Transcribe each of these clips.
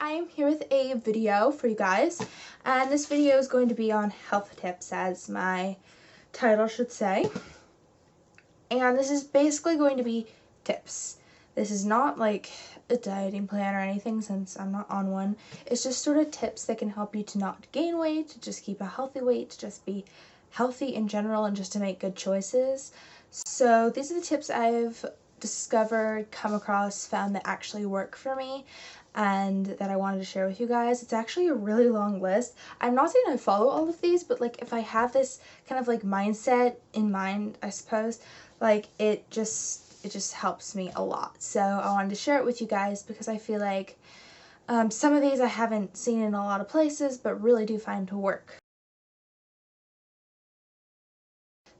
I am here with a video for you guys, and this video is going to be on health tips, as my title should say. And this is basically going to be tips. This is not like a dieting plan or anything, since I'm not on one. It's just sort of tips that can help you to not gain weight, to just keep a healthy weight, to just be healthy in general, and just to make good choices. So these are the tips I've discovered, come across, found that actually work for me, and that I wanted to share with you guys. It's actually a really long list. I'm not saying I follow all of these, but like if I have this kind of like mindset in mind, I suppose, like it just helps me a lot. So I wanted to share it with you guys because I feel like some of these I haven't seen in a lot of places, but really do find to work.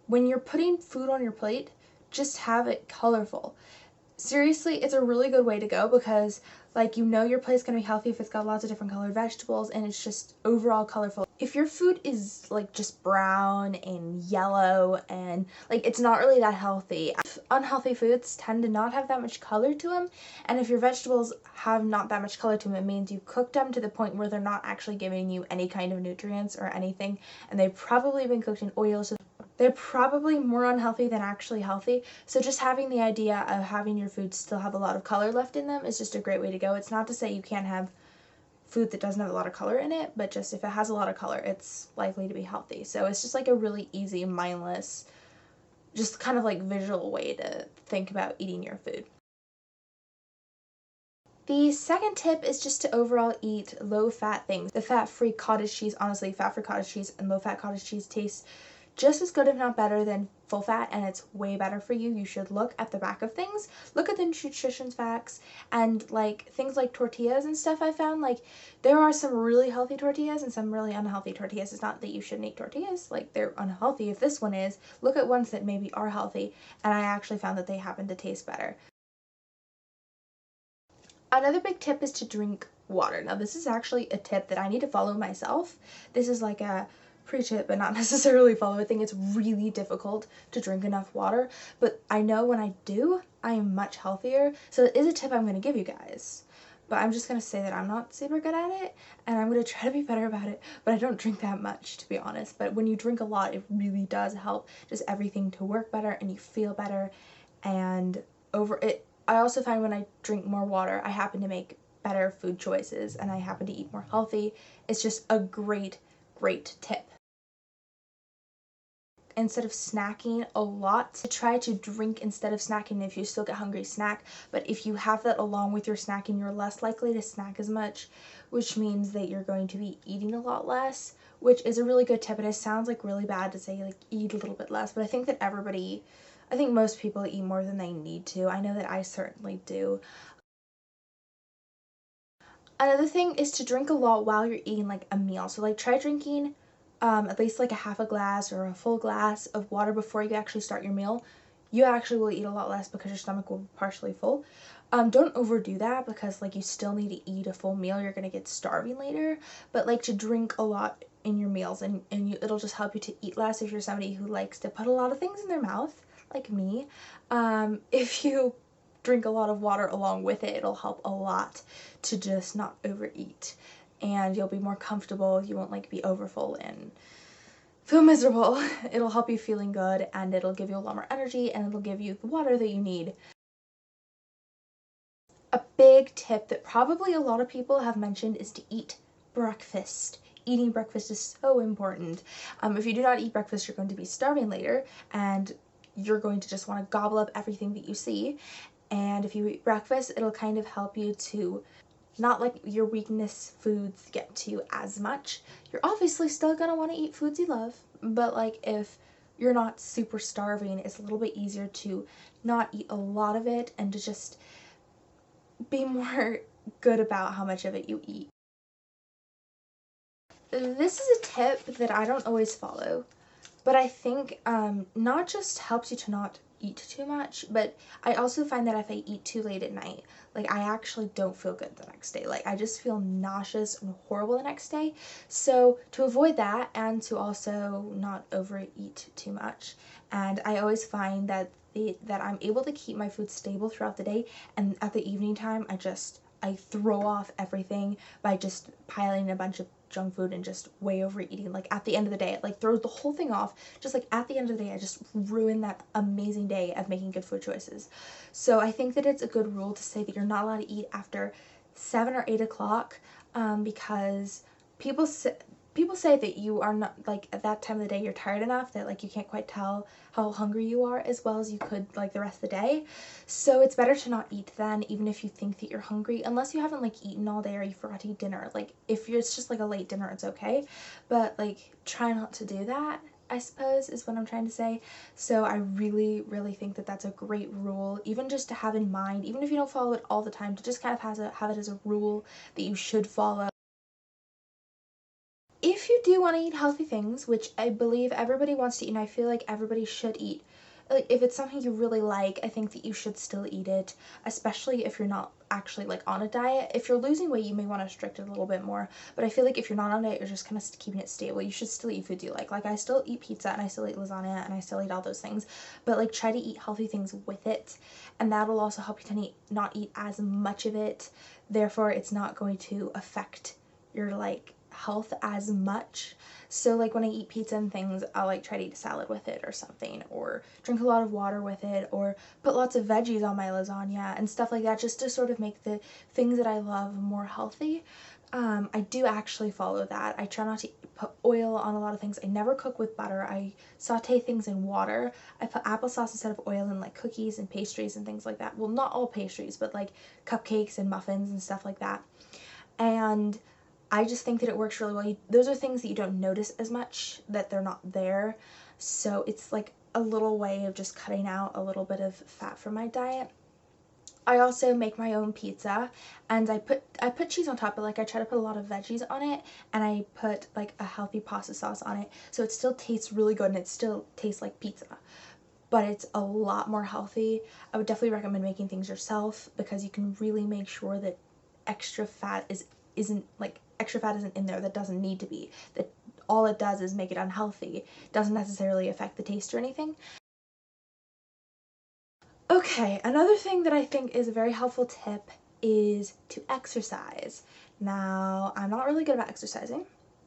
When you're putting food on your plate, just have it colorful. Seriously, it's a really good way to go because, like, you know your plate's gonna be healthy if it's got lots of different colored vegetables and it's just overall colorful. If your food is like just brown and yellow and like it's not really that healthy. Unhealthy foods tend to not have that much color to them, and if your vegetables have not that much color to them, it means you cooked them to the point where they're not actually giving you any kind of nutrients or anything, and they've probably been cooked in oil, so they're probably more unhealthy than actually healthy. So just having the idea of having your food still have a lot of color left in them is just a great way to go. It's not to say you can't have food that doesn't have a lot of color in it, but just if it has a lot of color, it's likely to be healthy. So it's just like a really easy, mindless, just kind of like visual way to think about eating your food. The second tip is just to overall eat low-fat things. The fat-free cottage cheese, honestly, fat-free cottage cheese and low-fat cottage cheese tastes just as good, if not better, than full fat, and it's way better for you. You should look at the back of things, look at the nutrition facts, and like things like tortillas and stuff. I found like there are some really healthy tortillas and some really unhealthy tortillas. It's not that you shouldn't eat tortillas, like they're unhealthy if this one is. Look at ones that maybe are healthy, and I actually found that they happen to taste better. Another big tip is to drink water. Now this is actually a tip that I need to follow myself. This is like a preach it but not necessarily follow. I think it's really difficult to drink enough water, but I know when I do, I am much healthier. So it is a tip I'm going to give you guys. But I'm just going to say that I'm not super good at it, and I'm going to try to be better about it, but I don't drink that much, to be honest. But when you drink a lot, it really does help just everything to work better, and you feel better, and I also find when I drink more water, I happen to make better food choices, and I happen to eat more healthy. It's just a great tip. Instead of snacking a lot, try to drink instead of snacking. If you still get hungry, snack, but if you have that along with your snacking, you're less likely to snack as much, which means that you're going to be eating a lot less, which is a really good tip. And it sounds like really bad to say like eat a little bit less, but I think most people eat more than they need to. I know that I certainly do. Another thing is to drink a lot while you're eating like a meal. So like try drinking at least like a half a glass or a full glass of water before you actually start your meal. You actually will eat a lot less because your stomach will be partially full. Don't overdo that because like you still need to eat a full meal. You're gonna get starving later. But like to drink a lot in your meals, and it'll just help you to eat less if you're somebody who likes to put a lot of things in their mouth, like me. If you drink a lot of water along with it, it'll help a lot to just not overeat, and you'll be more comfortable. You won't like be overfull and feel miserable. It'll help you feeling good, and it'll give you a lot more energy, and it'll give you the water that you need. A big tip that probably a lot of people have mentioned is to eat breakfast. Eating breakfast is so important. If you do not eat breakfast, you're going to be starving later, and you're going to just want to gobble up everything that you see. And if you eat breakfast, it'll kind of help you to not let your weakness foods get to you as much. You're obviously still gonna want to eat foods you love, but like if you're not super starving, it's a little bit easier to not eat a lot of it and to just be more good about how much of it you eat. This is a tip that I don't always follow, but I think not just helps you to not eat too much, but I also find that if I eat too late at night, like I actually don't feel good the next day. Like I just feel nauseous and horrible the next day. So to avoid that, and to also not overeat too much, and I always find that I'm able to keep my food stable throughout the day, and at the evening time I just I throw off everything by just piling a bunch of junk food and just way overeating. Like at the end of the day, it like throws the whole thing off. Just like at the end of the day, I just ruin that amazing day of making good food choices. So I think that it's a good rule to say that you're not allowed to eat after 7 or 8 o'clock, because people say that you are not, like, at that time of the day you're tired enough that like you can't quite tell how hungry you are as well as you could like the rest of the day. So it's better to not eat then, even if you think that you're hungry, unless you haven't like eaten all day or you forgot to eat dinner. Like if it's just like a late dinner, it's okay, but like try not to do that, I suppose, is what I'm trying to say. So I really, really think that that's a great rule, even just to have in mind, even if you don't follow it all the time, to just kind of have it as a rule that you should follow. If you do want to eat healthy things, which I believe everybody wants to eat, and I feel like everybody should eat, like if it's something you really like, I think that you should still eat it, especially if you're not actually like on a diet. If you're losing weight, you may want to restrict it a little bit more, but I feel like if you're not on a diet, you're just kind of keeping it stable, you should still eat foods you like. Like I still eat pizza and I still eat lasagna and I still eat all those things, but like try to eat healthy things with it, and that'll also help you to not eat as much of it. Therefore, it's not going to affect your like health as much. So like when I eat pizza and things, I'll like try to eat a salad with it or something, or drink a lot of water with it, or put lots of veggies on my lasagna and stuff like that, just to sort of make the things that I love more healthy. I do actually follow that. I try not to put oil on a lot of things. I never cook with butter. I saute things in water. I put applesauce instead of oil in like cookies and pastries and things like that. Well, not all pastries, but like cupcakes and muffins and stuff like that. And I just think that it works really well. Those are things that you don't notice as much, that they're not there. So it's like a little way of just cutting out a little bit of fat from my diet. I also make my own pizza, and I put cheese on top, but like I try to put a lot of veggies on it, and I put like a healthy pasta sauce on it, so it still tastes really good and it still tastes like pizza, but it's a lot more healthy. I would definitely recommend making things yourself, because you can really make sure that extra fat isn't in there that doesn't need to be. That all it does is make it unhealthy. It doesn't necessarily affect the taste or anything. Okay, another thing that I think is a very helpful tip is to exercise. Now, I'm not really good about exercising,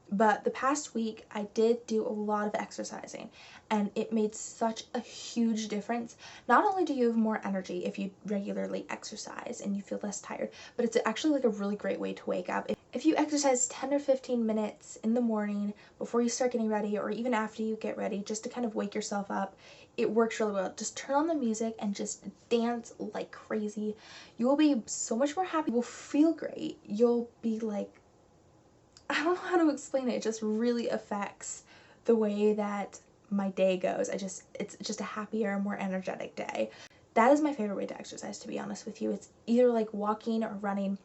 but the past week I did do a lot of exercising, and it made such a huge difference. Not only do you have more energy if you regularly exercise and you feel less tired, but it's actually like a really great way to wake up. If you exercise 10 or 15 minutes in the morning before you start getting ready, or even after you get ready, just to kind of wake yourself up, it works really well. Just turn on the music and just dance like crazy. You will be so much more happy. You will feel great. You'll be like, I don't know how to explain it. It just really affects the way that my day goes. It's just a happier, more energetic day. That is my favorite way to exercise, to be honest with you. It's either like walking or running,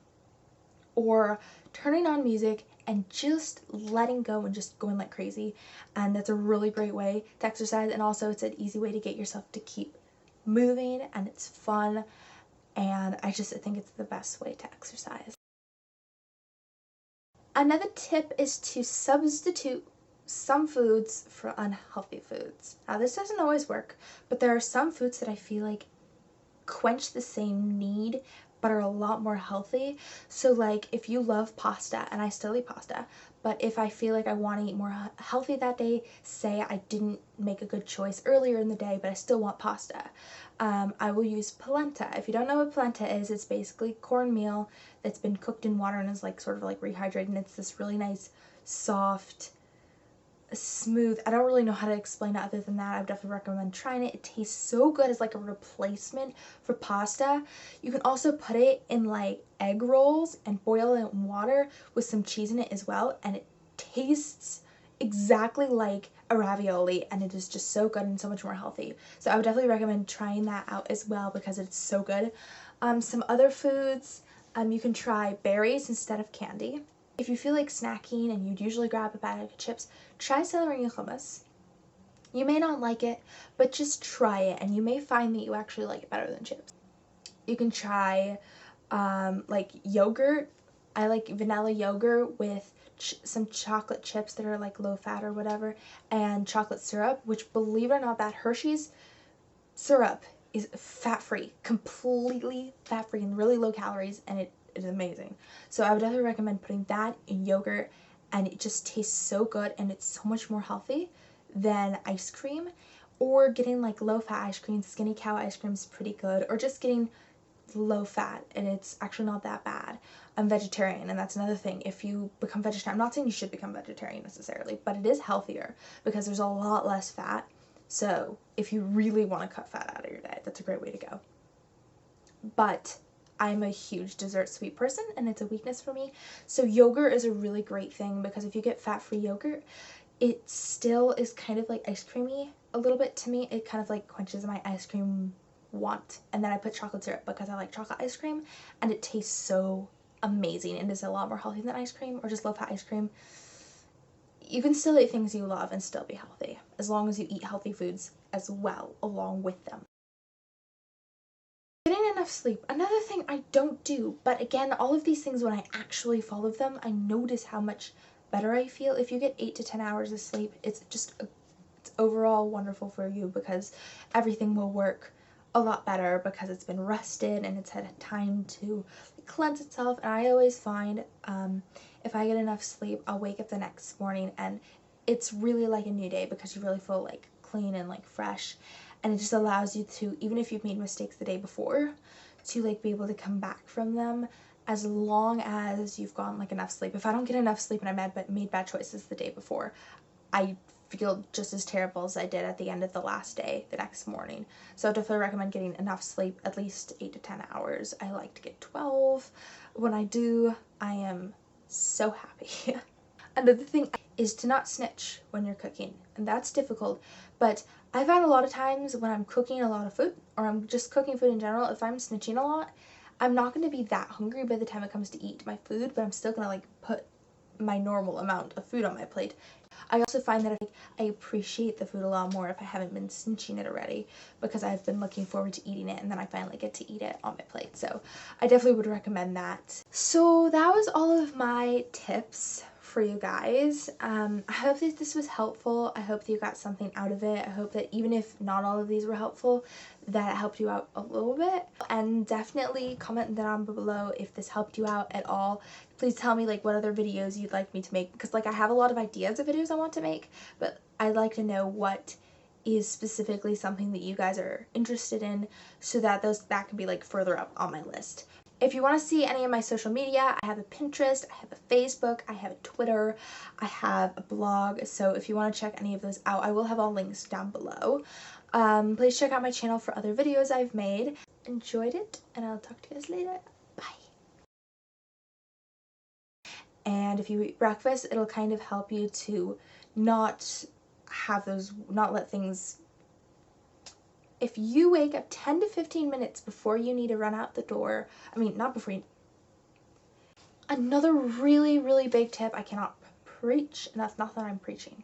or turning on music and just letting go and just going like crazy. And that's a really great way to exercise, and also it's an easy way to get yourself to keep moving, and it's fun, and I think it's the best way to exercise. Another tip is to substitute some foods for unhealthy foods. Now this doesn't always work, but there are some foods that I feel like quench the same need but are a lot more healthy. So like if you love pasta, and I still eat pasta, but if I feel like I want to eat more healthy that day, say I didn't make a good choice earlier in the day but I still want pasta, I will use polenta. If you don't know what polenta is, it's basically cornmeal that's been cooked in water and is like sort of like rehydrated, and it's this really nice soft smooth, I don't really know how to explain it other than that. I would definitely recommend trying it. It tastes so good as like a replacement for pasta. You can also put it in like egg rolls and boil it in water with some cheese in it as well, and it tastes exactly like a ravioli, and it is just so good and so much more healthy. So I would definitely recommend trying that out as well, because it's so good. Some other foods, you can try berries instead of candy. If you feel like snacking and you'd usually grab a bag of chips, try celery and hummus. You may not like it, but just try it, and you may find that you actually like it better than chips. You can try like yogurt. I like vanilla yogurt with some chocolate chips that are like low fat or whatever, and chocolate syrup, which, believe it or not, that Hershey's syrup is fat-free, completely fat-free and really low calories, and It is amazing. So I would definitely recommend putting that in yogurt, and it just tastes so good and it's so much more healthy than ice cream. Or getting like low fat ice cream. Skinny Cow ice cream is pretty good, or just getting low fat and it's actually not that bad. I'm vegetarian, and that's another thing. If you become vegetarian, I'm not saying you should become vegetarian necessarily, but it is healthier because there's a lot less fat. So if you really want to cut fat out of your diet, that's a great way to go. But I'm a huge dessert sweet person and it's a weakness for me. So yogurt is a really great thing because if you get fat-free yogurt, it still is kind of like ice creamy a little bit to me. It kind of like quenches my ice cream want. And then I put chocolate syrup because I like chocolate ice cream, and it tastes so amazing and is a lot more healthy than ice cream or just low fat ice cream. You can still eat things you love and still be healthy as long as you eat healthy foods as well along with them. Getting enough sleep. Another thing I don't do, but again, all of these things, when I actually follow them, I notice how much better I feel. If you get 8 to 10 hours of sleep, it's overall wonderful for you because everything will work a lot better because it's been rested and it's had time to cleanse itself. And I always find if I get enough sleep, I'll wake up the next morning and it's really like a new day because you really feel like clean and like fresh. And it just allows you to, even if you've made mistakes the day before, to like be able to come back from them as long as you've gotten like enough sleep. If I don't get enough sleep and I made bad choices the day before, I feel just as terrible as I did at the end of the last day the next morning. So I definitely recommend getting enough sleep, at least 8 to 10 hours. I like to get 12. When I do, I am so happy. Another thing is to not snitch when you're cooking, and that's difficult, but I find a lot of times when I'm cooking a lot of food, or I'm just cooking food in general, if I'm snitching a lot, I'm not going to be that hungry by the time it comes to eat my food, but I'm still going to like put my normal amount of food on my plate. I also find that I appreciate the food a lot more if I haven't been snitching it already because I've been looking forward to eating it and then I finally get to eat it on my plate. So I definitely would recommend that. So that was all of my tips for you guys. I hope that this was helpful. I hope that you got something out of it. I hope that even if not all of these were helpful, that it helped you out a little bit. And definitely comment down below if this helped you out at all. Please tell me like what other videos you'd like me to make, because like I have a lot of ideas of videos I want to make, but I'd like to know what is specifically something that you guys are interested in so that that can be like further up on my list. If you want to see any of my social media, I have a Pinterest, I have a Facebook, I have a Twitter, I have a blog, so if you want to check any of those out, I will have all links down below. Please check out my channel for other videos I've made. Enjoyed it, and I'll talk to you guys later. Bye! And if you eat breakfast, it'll kind of help you to not let things. If you wake up 10 to 15 minutes before you need to run out the door, not before you... Another really, really big tip, I cannot preach, and that's not that I'm preaching.